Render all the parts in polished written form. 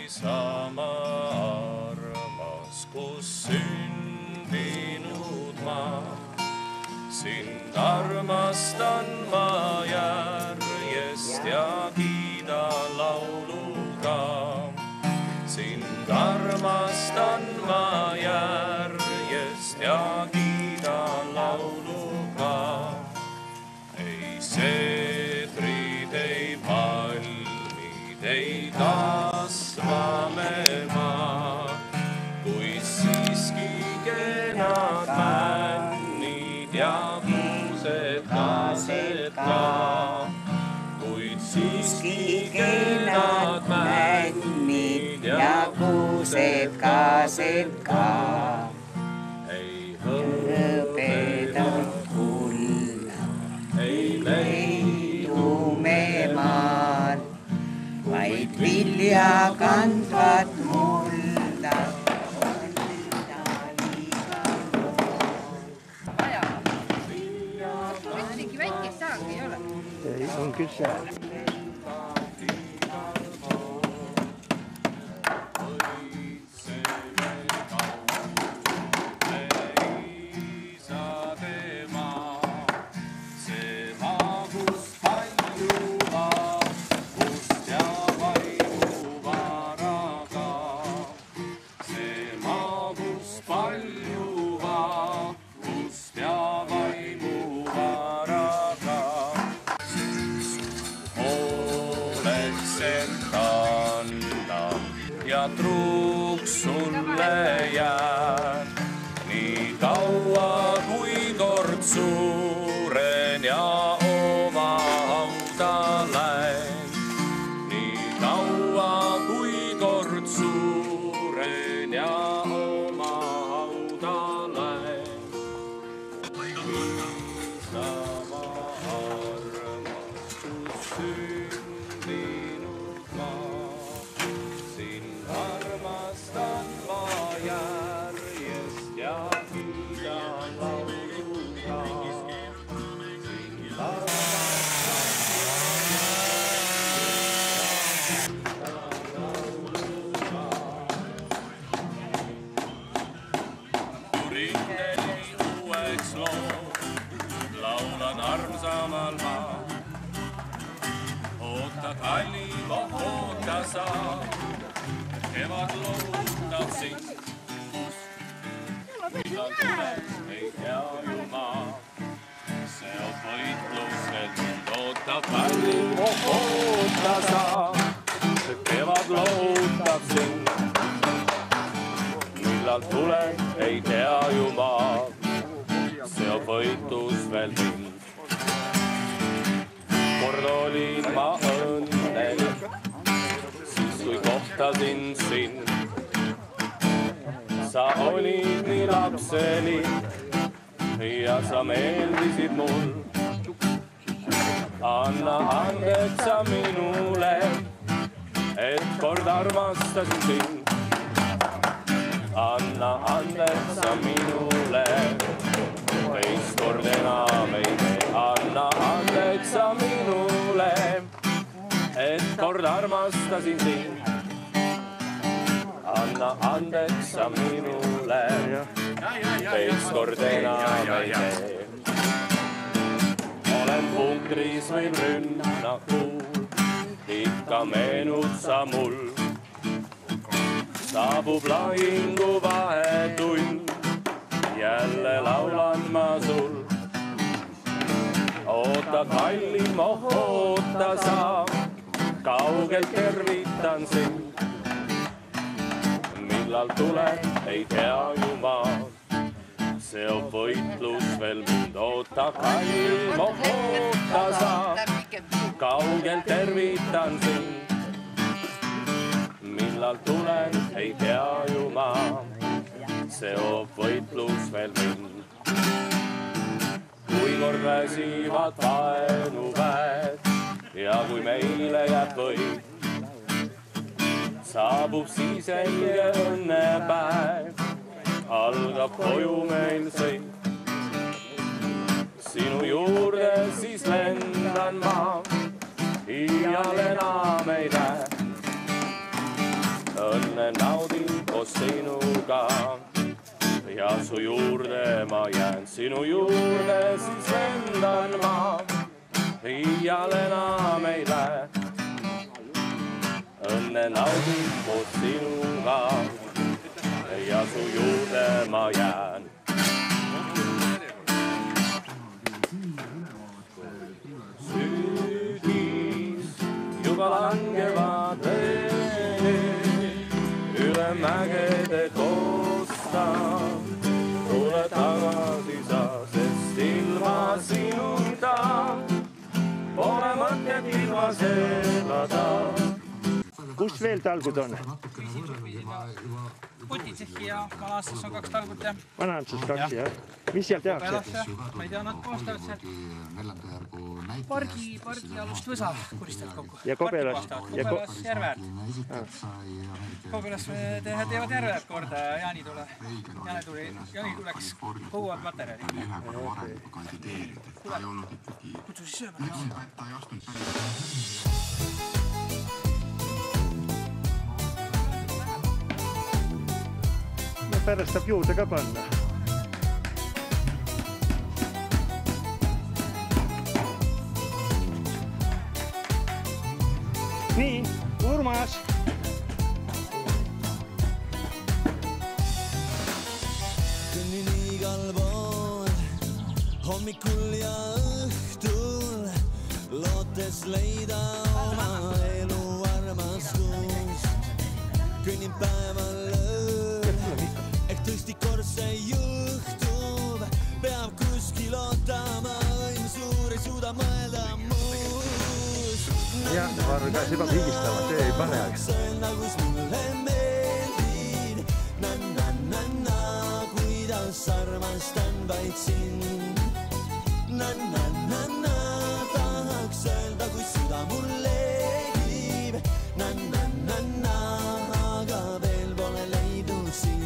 sama armas, kus sündinud ma. Sind armastan ma järjest ja kiidan lauluga. Sind armastan ma järjest ja kiidan lauluga. Ei seetrid, ei palmid, ei kasva me maa, kuid siiski kenad männid ja kuused ka. Kuid siiski kenad männid ja kuused ka. Ei hõbedat kulla, ei leidu me maal, vaid vilja kandvat mulda. Mingi väikest saagi ei ole? Ei, on küll seal. Ja truuks sulle jään, nii kaua kui kord suuren ja oma hauda lähen. Nii kaua kui kord suuren ja oma hauda lähen. Sama armas, kus sündinud ma. Armastan ma järjest ja kiidan lauluga. Rindeli uueks loo, laulan armsamal maa. Oota kallim, oota sa. Kevad lohutab sind, millal tuleb, ei tea ju ma. See on võitlus veel mind ootab kallim, oota sa. Kevad lohutab sind, millal tuleb, ei tea ju ma. See on võitlus veel mind. Kord olin ma õnnelik, kui kohtasin sind. Sa olid nii lapselik ja sa meeldisid mul. Anna andeks sa minule, et kord armastasin sind. Anna andeks sa minule, teist kord enam ei tee. Anna andeks sa minule, et kord armastasin sind. Anna andeks sa minule, teist kord enam ei tee. Olen punkris või rünnakul, ikka meenud sa mul. Saabub lahingu vahetund, jälle laulan ma sul. Oota kallim, oota sa, kaugelt tervitan sind. Millal tuleb, ei tea ju ma. See on võitlus veel mind. Oota kallim, oota sa, kaugelt tervitan sind. Millal tuleb, ei tea ju ma. See on võitlus veel mind. Kui kord väsivad vaenuväed ja kui meile jääb võit, saabub siis õige õnnepäev, algab koju meil sõit. Sinu juurde siis lendan ma, iial enam ei näe. õnne naudin koos sinuga ja su juurde ma jään, sinu juurde siis lendan ma, iial enam ei lähe. Õnne naudin koos sinuga ja su juurde ma jään. Sügis juba langevad üle mägede kosta. Tule tagasi sa, sest ilma sinuta pole mõtet ilmas elada. Kus veel talgud on? Potitsehhi ja Vanaansas on 2 talgut ja... Vanaansas 2, jah. Mis seal tehakse? Ma ei tea, nad koostavad seal pargi alust võsa kuristavad kokku. Ja Kobelas? Kobelas järveäärt. Kobelas teevad järveäärt korda ja Jaani tuleks koguvad materjali. Kutsu siis sööma. Pärast saab juurde ka panna. Nii, Urmas! Kõnnin igal pool, hommikul ja õhtul, lootes leida oma elu armastust. Kõnnin päeval tõesti kord see juhtub, peab kuskil ootama, õnn suur ei suuda mõelda muust. Jah, ma arvan ka, see peab higistama, see ei pane aeg. Öelda, kus mulle meeldid, na-na-na-na, kuidas armastan vaid sind. Na-na-na-na, tahaks öelda, kus süda mul leegib, na-na-na-na, aga veel pole leidu sind.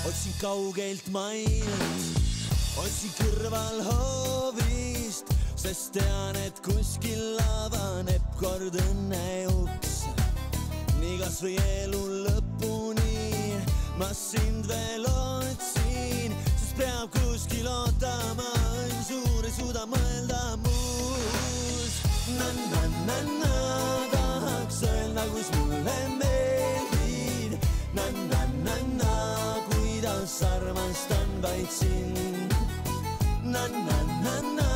Otsin kaugelt mainet, otsin kõrval hoovist, sest tean, et kuskil avaneb kord õnne uks. Nii kas või elu lõpuni ma sind veel otsin, sest peab kuskil ootama, õnn suur ei suuda mõelda muust. Na-na-na-na, tahaks öelda, kus mulle meeldid, na-na-na-na, armastan vaid sind. Na-na-na-na,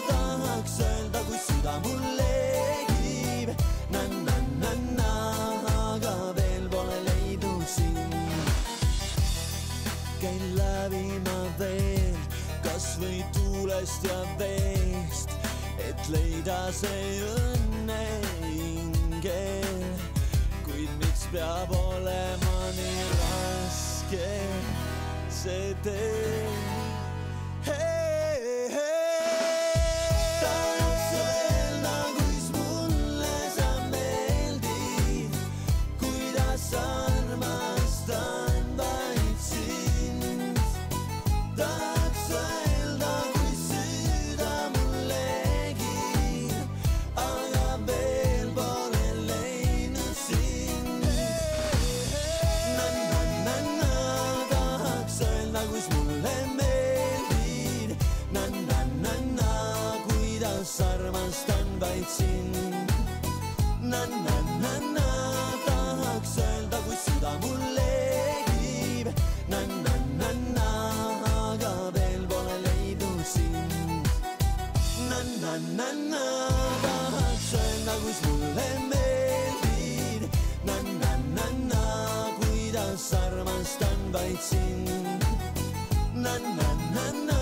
tahaks öelda, kui süda mul leegib. Na-na-na-na, aga veel pole leidu sind. Käin läbi ma veel, kas või tuulest ja veest, et leida see õnne ingel. Kuid miks peab olema nii raske see tee? Tahaks öelda, kuis mulle sa meeldid, kuidas armastan vaid sind. Tahaks öelda, kui süda mul leegib, aga veel pole leidnud sind. Na-na-na-na, tahaks öelda, kus mulle meeldid, na-na-na-na, kuidas armastan vaid sind. Na-na-na-na, tahaks öelda, kui süda mul leegib, na-na-na-na, aga veel pole leidnud sind. Na-na-na-na, tahaks öelda, kus mulle meeldid, na-na-na-na, kuidas armastan vaid sind. Na-na-na-na